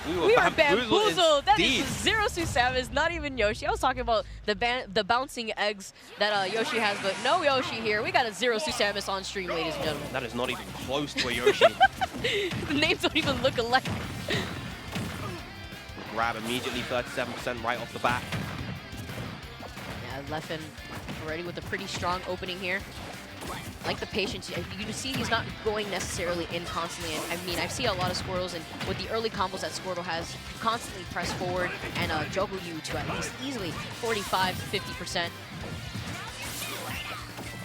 We were bamboozled. That indeed. is zero to Samus, not even Yoshi. I was talking about the bouncing eggs that Yoshi has, but no Yoshi here. We got a zero to Samus on stream, ladies and gentlemen. That is not even close to a Yoshi. The names don't even look alike. Grab immediately, 37% right off the bat. Yeah, Leffen already with a pretty strong opening here. I like the patience. You can see he's not going necessarily in constantly. And I mean, I've seen a lot of Squirtles, and with the early combos that Squirtle has, constantly press forward and juggle you to at least easily 45 to 50%.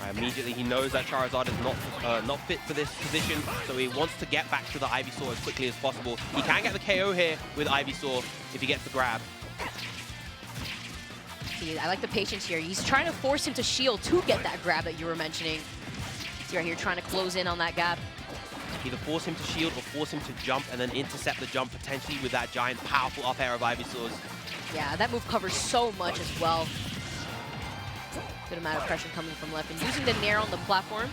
Immediately, he knows that Charizard is not fit for this position, so he wants to get back to the Ivysaur as quickly as possible. He can get the KO here with Ivysaur if he gets the grab. See, I like the patience here. He's trying to force him to shield to get that grab that you were mentioning. See right here, trying to close in on that gap. Either force him to shield or force him to jump and then intercept the jump potentially with that giant, powerful up air of Ivysaur's. Yeah, that move covers so much as well. Good amount of pressure coming from Leffen. Using the Nair on the platform.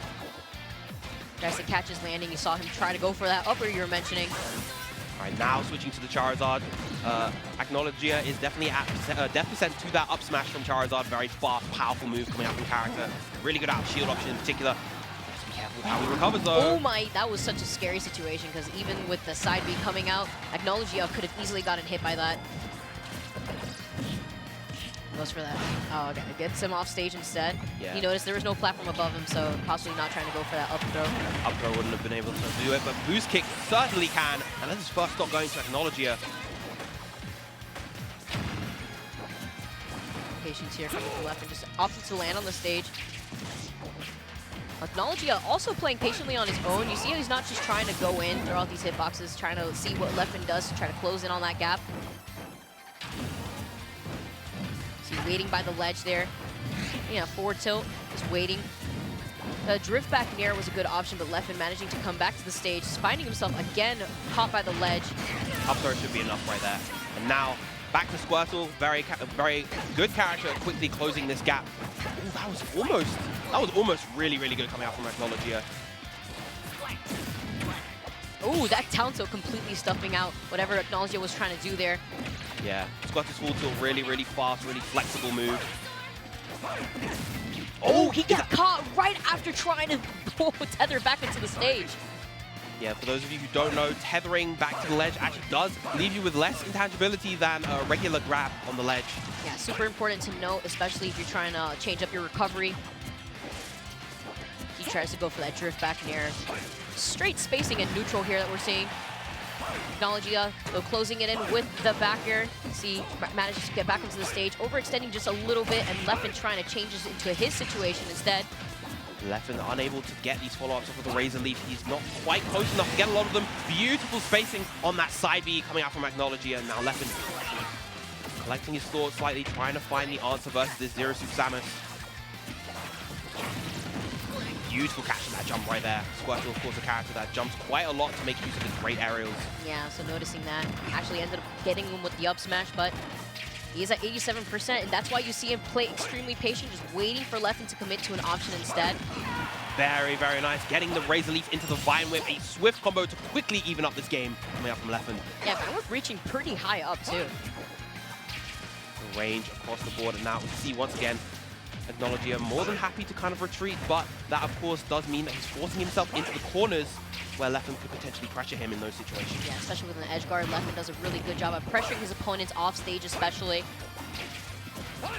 Tries to catch his landing. You saw him try to go for that upper you were mentioning. All right, now switching to the Charizard. Acnologia is definitely at death percent to that up smash from Charizard. Very fast, powerful move coming out from character. Really good out shield option in particular. Just be careful with how he recovers though. Oh my, that was such a scary situation because even with the side B coming out, Acnologia could have easily gotten hit by that. Goes for that. Oh, okay. Gets him off stage instead. Yeah. He noticed there was no platform above him, so possibly not trying to go for that up throw. Up throw wouldn't have been able to do it, but boost kick certainly can. And that's his first stop going to Acnologia. Patience here coming from Leffen, just opted to land on the stage. Acnologia also playing patiently on his own. You see how he's not just trying to go in, throw out these hitboxes, trying to see what Leffen does to try to close in on that gap. Waiting by the ledge there. Yeah, forward tilt, just waiting. The drift back Nair was a good option, but Leffen managing to come back to the stage, finding himself again caught by the ledge. Up throw should be enough right there. And now back to Squirtle, very good character, quickly closing this gap. Ooh, that was almost really good coming out from Acnologia. Oh, that down tilt completely stuffing out whatever Acnologia was trying to do there. Yeah, Squirtle's full tilt, really fast, really flexible move. Oh, he got caught right after trying to tether back into the stage. Yeah, for those of you who don't know, tethering back to the ledge actually does leave you with less intangibility than a regular grab on the ledge. Yeah, super important to note, especially if you're trying to change up your recovery. He tries to go for that drift back Nair. Straight spacing and neutral here that we're seeing. Acnologia, though, closing it in with the back air. See, manages to get back into the stage, overextending just a little bit, and Leffen trying to change this into his situation instead. Leffen unable to get these follow-ups off of the Razor Leaf. He's not quite close enough to get a lot of them. Beautiful spacing on that side B coming out from Acnologia, and now Leffen collecting his thoughts slightly, trying to find the answer versus this Zero Suit Samus. Beautiful catch in that jump right there. Squirtle, of course, a character that jumps quite a lot to make use of his great aerials. Yeah, so noticing that. Actually ended up getting him with the up smash, but he is at 87%, and that's why you see him play extremely patient, just waiting for Leffen to commit to an option instead. Very nice. Getting the Razor Leaf into the Vine Whip, a swift combo to quickly even up this game coming up from Leffen. Yeah, Vine Whip reaching pretty high up, too. The range across the board, and now we see once again Acnologia more than happy to kind of retreat, but that of course does mean that he's forcing himself into the corners where Leffen could potentially pressure him in those situations. Yeah, especially with an edge guard, Leffen does a really good job of pressuring his opponents off stage especially. Yeah,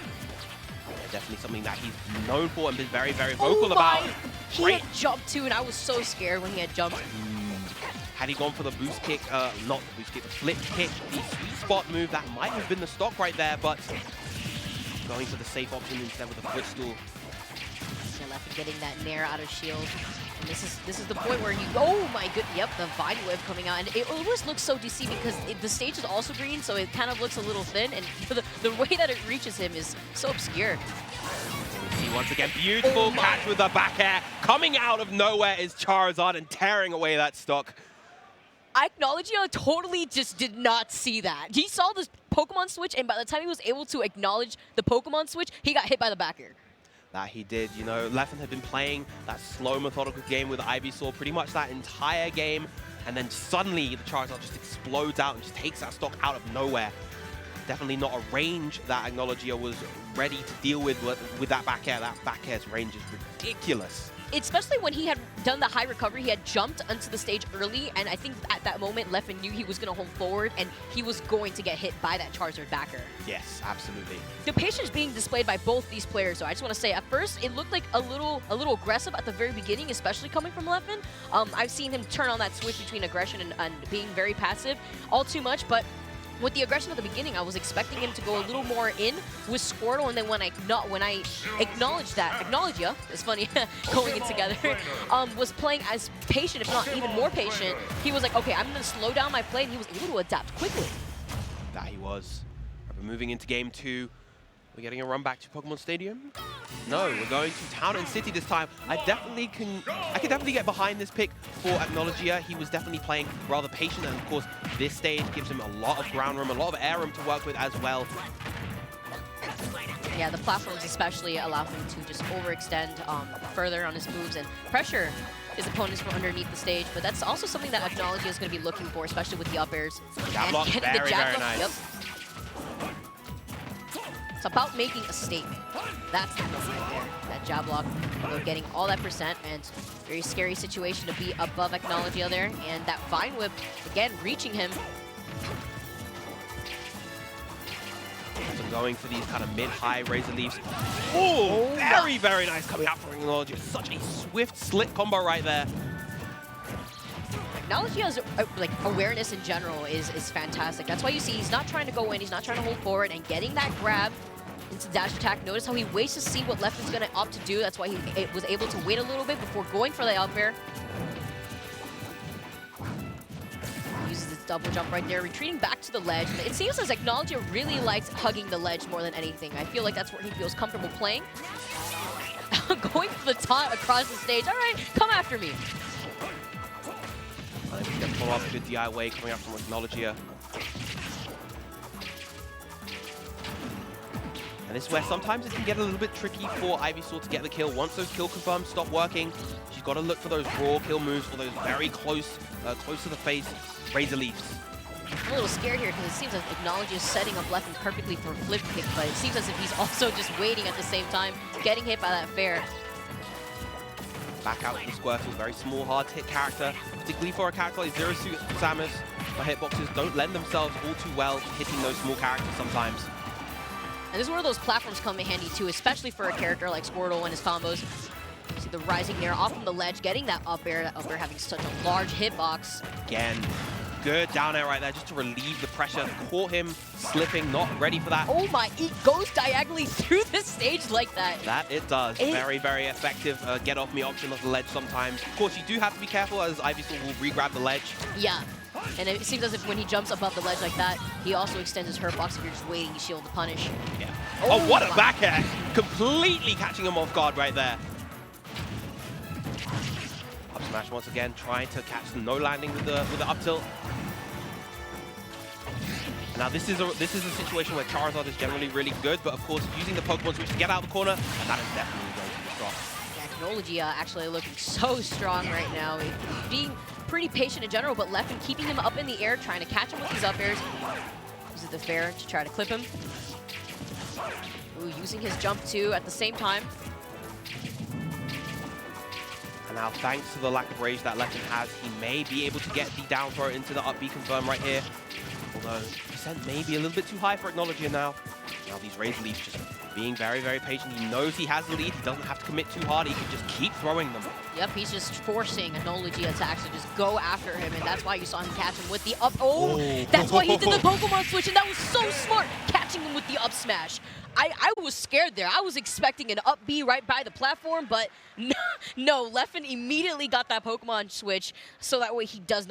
definitely something that he's known for and been very vocal about. He had jumped too, and I was so scared when he had jumped. Had he gone for the boost kick, not the boost kick, the flip kick, the sweet spot move, that might have been the stock right there, but going for the safe option instead with a footstool. Yeah, Leffen getting that Nair out of shield. And this is the point where he, oh my good, yep, the Vine Whip coming out. And it always looks so DC because the stage is also green, so it kind of looks a little thin. And the way that it reaches him is so obscure. We see once again, beautiful catch with the back air. Coming out of nowhere is Charizard and tearing away that stock. Acnologia totally just did not see that. He saw this Pokemon switch, and by the time he was able to acknowledge the Pokemon switch, he got hit by the back air. That he did. You know, Leffen had been playing that slow, methodical game with Ivysaur pretty much that entire game. and then suddenly the Charizard just explodes out and just takes that stock out of nowhere. Definitely not a range that Acnologia was ready to deal with that back air. That back air's range is ridiculous. Especially when he had done the high recovery, he had jumped onto the stage early, and I think at that moment, Leffen knew he was going to hold forward, and he was going to get hit by that Charizard backer. Yes, absolutely. The patience being displayed by both these players, though, I just want to say, at first, it looked like a little aggressive at the very beginning, especially coming from Leffen. I've seen him turn on that switch between aggression and being very passive all too much, but with the aggression at the beginning, I was expecting him to go a little more in with Squirtle, and then when I acknowledged that, Acnologia, it's funny, going in together, was playing as patient, if not even more patient. He was like, okay, I'm going to slow down my play, and he was able to adapt quickly. That he was. We're moving into game 2. We're getting a run back to Pokemon Stadium. No, we're going to Town and City this time. I can definitely get behind this pick for Acnologia. He was definitely playing rather patient, and of course, this stage gives him a lot of ground room, a lot of air room to work with as well. Yeah, the platforms especially allow him to just overextend further on his moves and pressure his opponents from underneath the stage. But that's also something that Acnologia is going to be looking for, especially with the up airs. Jab block, very nice. Yep. It's about making a statement. That's the moment right there. That jab block, getting all that percent, and very scary situation to be above Acnologia there. And that Vine Whip, again, reaching him. So going for these kind of mid-high Razor Leafs. Oh, very nice coming out from Acnologia. Such a swift, slick combo right there. Acnologia's like awareness in general is fantastic. That's why you see he's not trying to go in, he's not trying to hold forward, and getting that grab into dash attack. Notice how he waits to see what Leffen's going to opt to do. That's why he was able to wait a little bit before going for the up air. Uses his double jump right there, retreating back to the ledge. It seems as Acnologia really likes hugging the ledge more than anything. I feel like that's where he feels comfortable playing. Going for the taunt across the stage. All right, come after me. Follow up a good DI way coming up from Acnologia. And this is where sometimes it can get a little bit tricky for Ivysaur to get the kill. Once those kill confirms stop working, she's got to look for those raw kill moves or those very close to the face Razor Leafs. I'm a little scared here because it seems like Acnologia is setting up Leffen perfectly for a flip kick, but it seems as if he's also just waiting at the same time, getting hit by that fair. Back out to the Squirtle, very small, hard-to-hit character, particularly for a character like Zero Suit Samus. My hitboxes don't lend themselves all too well to hitting those small characters sometimes. And this is where those platforms come in handy too, especially for a character like Squirtle and his combos. See the rising air off from the ledge, getting that up air having such a large hitbox. Again, good down air right there just to relieve the pressure. Caught him slipping, not ready for that. Oh my, it goes diagonally through the stage like that. That it does. Very effective get off me option of the ledge sometimes. Of course, you do have to be careful as Ivysaur will re-grab the ledge. Yeah. And it seems as if when he jumps above the ledge like that, he also extends his hurt box if you're just waiting to shield to punish. Yeah. Oh, what a back air! Completely catching him off guard right there. Up smash once again, trying to catch the no landing with the up tilt. Now this is a situation where Charizard is generally really good, but of course using the Pokemon Switch to get out of the corner, and that is definitely going to be strong. Yeah, Acnologia actually looking so strong right now. Being pretty patient in general, but Leffen keeping him up in the air, trying to catch him with these up airs. Uses the fair to try to clip him. Ooh, using his jump too at the same time. And now thanks to the lack of rage that Leffen has, he may be able to get the down throw into the up B confirm right here. Although percent may be a little bit too high for Acnologia now. Now these Razor Leafs just being very patient. He knows he has the lead. He doesn't have to commit too hard. He can just keep throwing them. Yep, he's just forcing Acnologia attacks to just go after him, and that's why you saw him catch him with the up. Oh, that's why he did the Pokemon Switch, and that was so smart, catching him with the up smash. I was scared there. I was expecting an up B right by the platform, but no, Leffen immediately got that Pokemon Switch, so that way he does not